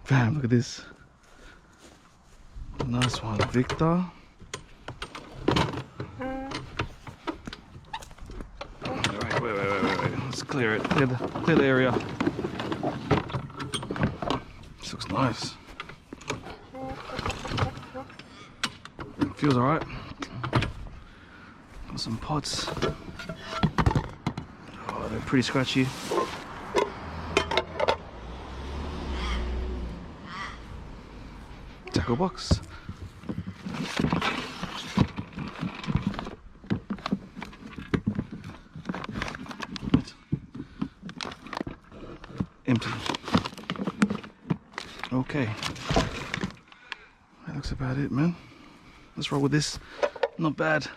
Bam, look at this. Nice one, Victa. Wait. Let's clear it. Clear the area. This looks nice. Feels alright. Got some pots. Oh, they're pretty scratchy. Tackle box. Empty. Okay. That looks about it, man. Let's roll with this. Not bad.